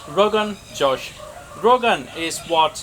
Rogan Josh. Rogan is what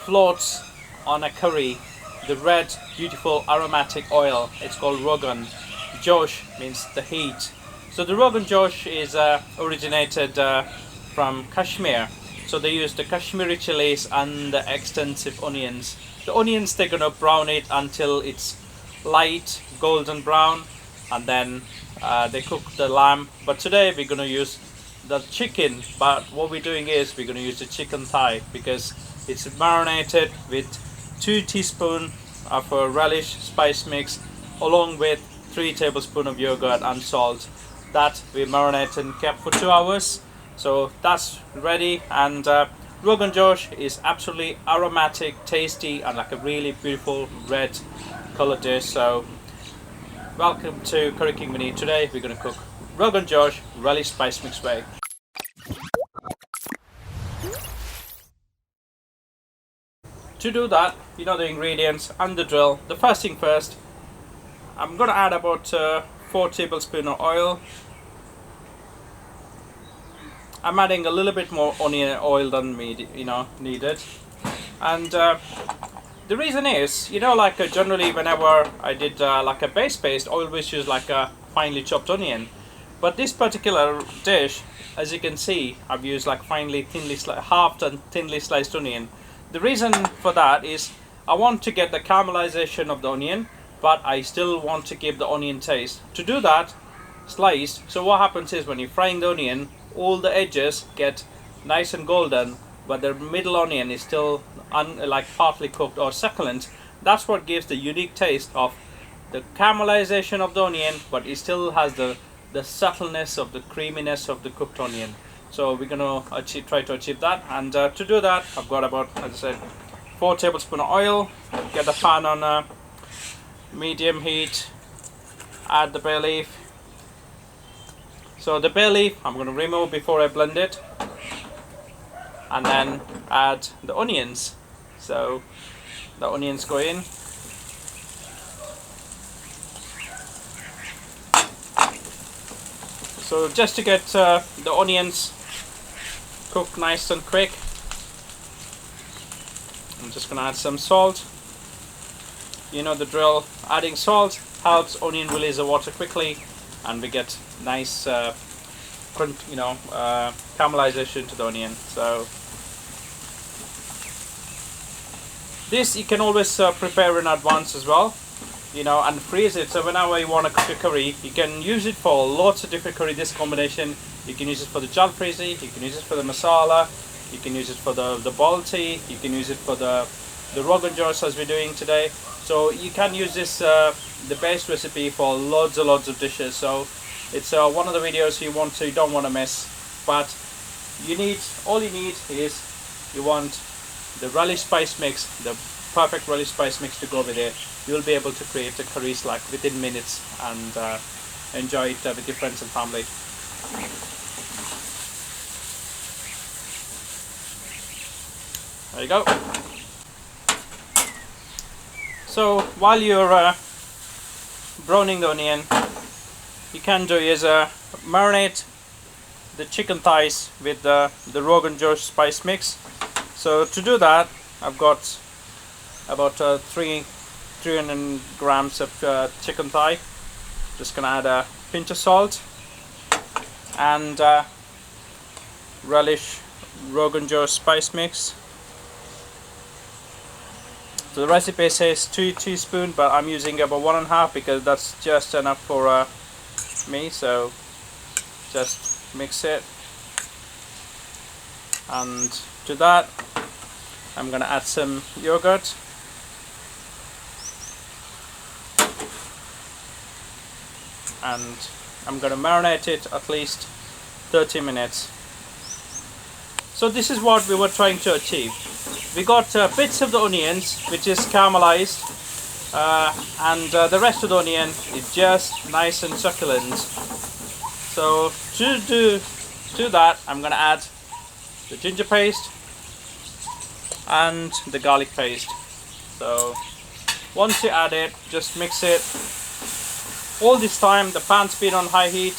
floats on a curry. The red, beautiful, aromatic oil. It's called Rogan. Josh means the heat. So the Rogan Josh is originated from Kashmir. So they use the Kashmiri chilies and the extensive onions. The onions, they're gonna brown it until it's light golden brown, and then they cook the lamb. But today we're gonna use the chicken. But what we're doing is we're gonna use the chicken thigh because it's marinated with 2 teaspoons of a relish spice mix, along with 3 tablespoons of yogurt and salt. That we marinated and kept for 2 hours. So that's ready, and Rogan Josh is absolutely aromatic, tasty, and like a really beautiful red color dish. So welcome to Curry King Vinny. Today we're going to cook Rogan Josh relish spice mix way. To do that, you know the ingredients and the drill. The first thing first, I'm going to add about 4 tablespoons of oil. I'm adding a little bit more onion oil than needed, and the reason is, like generally whenever I did like a base paste, I always use like a finely chopped onion. But this particular dish, as you can see, I've used like halved and thinly sliced onion. The reason for that is I want to get the caramelization of the onion, but I still want to give the onion taste. To do that, sliced. So what happens is when you're frying the onion, all the edges get nice and golden, but the middle onion is still like partly cooked or succulent. That's what gives the unique taste of the caramelization of the onion, but it still has the subtleness of the creaminess of the cooked onion. So we're gonna try to achieve that, and to do that, I've got about, as I said, 4 tablespoons of oil. Get the pan on medium heat. Add the bay leaf. So the bay leaf I'm going to remove before I blend it, and then add the onions. So the onions go in. So just to get the onions cooked nice and quick, I'm just going to add some salt. You know the drill, adding salt helps onion release the water quickly, and we get nice caramelization to the onion. So this you can always prepare in advance as well, and freeze it. So whenever you want to cook a curry, you can use it for lots of different curry. This combination, you can use it for the jalfrezi, you can use it for the masala, you can use it for the balti, you can use it for the Rogan Josh as we're doing today. So you can use this the base recipe for loads of dishes. So it's one of the videos you don't want to miss. But all you need is you want the relish spice mix, the perfect relish spice mix to go with it. You'll be able to create the curries like within minutes and enjoy it with your friends and family. There you go. So while you're browning the onion, you can do is marinate the chicken thighs with the Rogan Josh spice mix. So to do that, I've got about 300 grams of chicken thigh. Just gonna add a pinch of salt and relish Rogan Josh spice mix. So the recipe says 2 teaspoons, but I'm using about 1.5 because that's just enough for me. So just mix it, and to that I'm gonna add some yogurt, and I'm gonna marinate it at least 30 minutes. So this is what we were trying to achieve. We got bits of the onions which is caramelized, and the rest of the onion is just nice and succulent. So to do that, I'm gonna add the ginger paste and the garlic paste. So once you add it, just mix it. All this time the pan's been on high heat,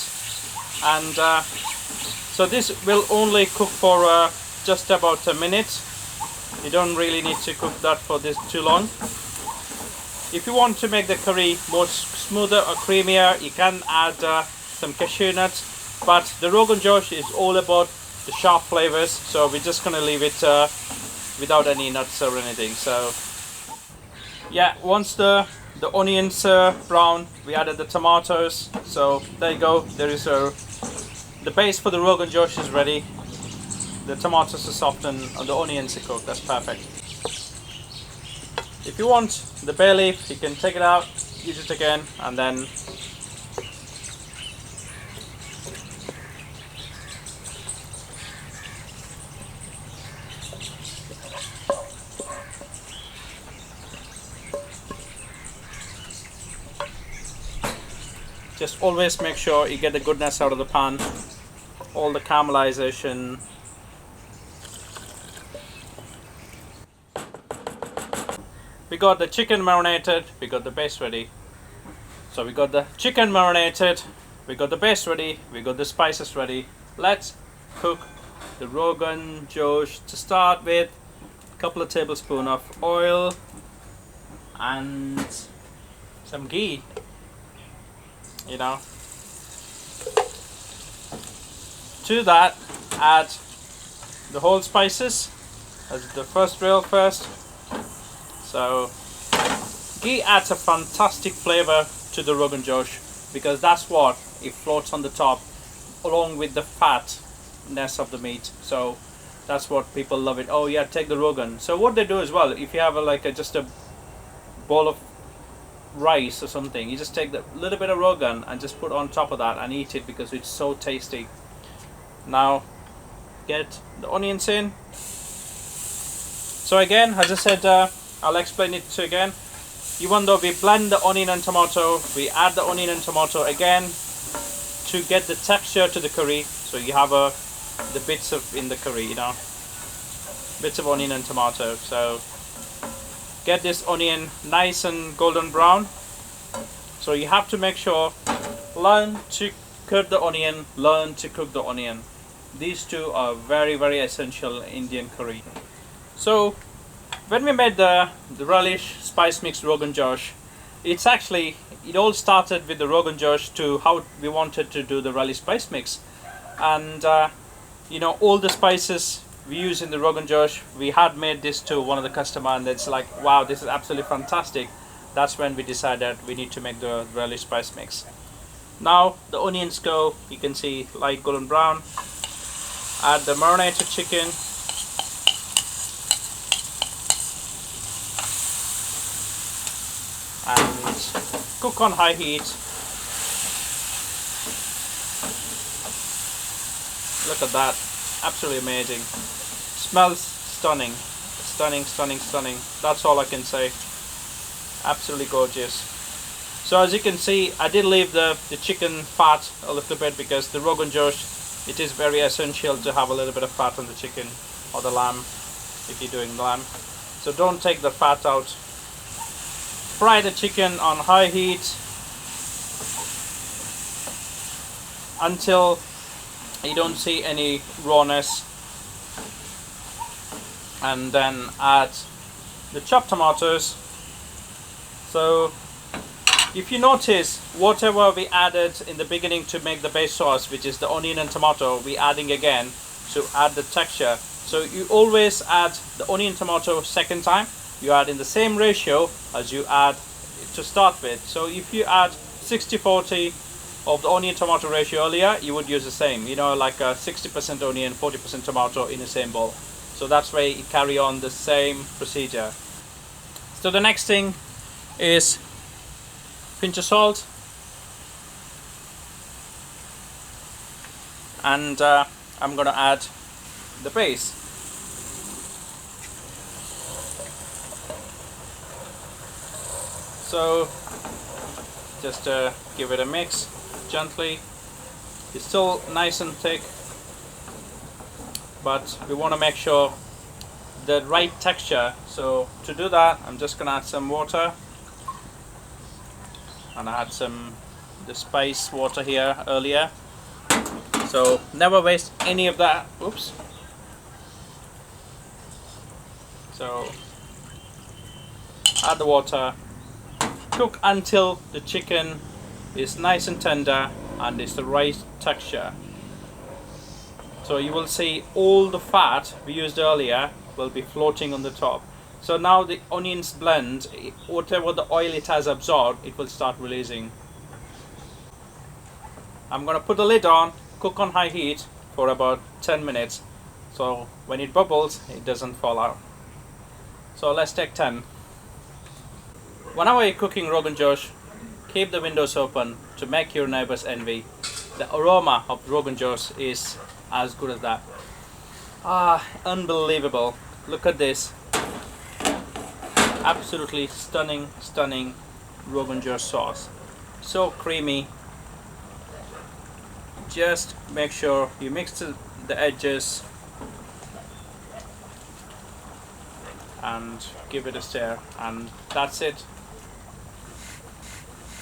and So this will only cook for just about a minute. You don't really need to cook that for this too long. If you want to make the curry more smoother or creamier, you can add some cashew nuts, but the Rogan Josh is all about the sharp flavors, so we're just gonna leave it without any nuts or anything. So yeah, once the onions brown, we added the tomatoes. So there you go. There is the base for the Rogan Josh is ready. The tomatoes are softened and the onions are cooked. That's perfect. If you want the bay leaf, you can take it out, use it again, and then just always make sure you get the goodness out of the pan, all the caramelization. We got the chicken marinated, we got the base ready. So we got the chicken marinated, we got the base ready, we got the spices ready. Let's cook the Rogan Josh. To start with, a couple of tablespoons of oil and some ghee. You know, to that add the whole spices as the first real first. So ghee adds a fantastic flavor to the Rogan Josh because that's what it floats on the top along with the fatness of the meat. So that's what people love it. Oh yeah, take the Rogan. So what they do as well, if you have just a bowl of rice or something, you just take the little bit of Rogan and just put on top of that and eat it because it's so tasty. Now get the onions in. So again, as I said, I'll explain it again. Even though we blend the onion and tomato, we add the onion and tomato again to get the texture to the curry. So you have the bits of in the curry, you know, bits of onion and tomato. So get this onion nice and golden brown. So you have to make sure, learn to cut the onion, learn to cook the onion. These two are very, very essential in Indian curry. So when we made the Relish spice mix Rogan Josh, it all started with the Rogan Josh to how we wanted to do the Relish spice mix. And you know, all the spices we use in the Rogan Josh, we had made this to one of the customer and it's like, wow, this is absolutely fantastic. That's when we decided we need to make the Relish spice mix. Now the onions go, you can see light golden brown. Add the marinated chicken. And cook on high heat. Look at that, absolutely amazing. Smells stunning, stunning, stunning, stunning. That's all I can say. Absolutely gorgeous. So as you can see, I did leave the chicken fat a little bit because the Rogan Josh, it is very essential to have a little bit of fat on the chicken or the lamb if you're doing lamb. So don't take the fat out. Fry the chicken on high heat until you don't see any rawness, and then add the chopped tomatoes. So if you notice, whatever we added in the beginning to make the base sauce, which is the onion and tomato, we adding again to add the texture. So you always add the onion tomato second time, you add in the same ratio as you add to start with. So if you add 60-40 of the onion tomato ratio earlier, you would use the same, you know, like a 60% onion, 40% tomato in the same bowl. So that's why you carry on the same procedure. So the next thing is pinch of salt, and I'm gonna add the base. So just give it a mix gently. It's still nice and thick, but we want to make sure the right texture. So to do that, I'm just gonna add some water, and I had the spice water here earlier. So never waste any of that. Oops. So add the water. Cook until the chicken is nice and tender and is the right texture. So you will see all the fat we used earlier will be floating on the top. So now the onions blend, whatever the oil it has absorbed, it will start releasing. I'm gonna put the lid on, cook on high heat for about 10 minutes. So when it bubbles, it doesn't fall out. So let's take 10. Whenever you're cooking Rogan Josh, keep the windows open to make your neighbors envy. The aroma of Rogan Josh is as good as that. Ah, unbelievable. Look at this. Absolutely stunning, stunning Rogan Josh sauce. So creamy. Just make sure you mix the edges and give it a stir, and that's it.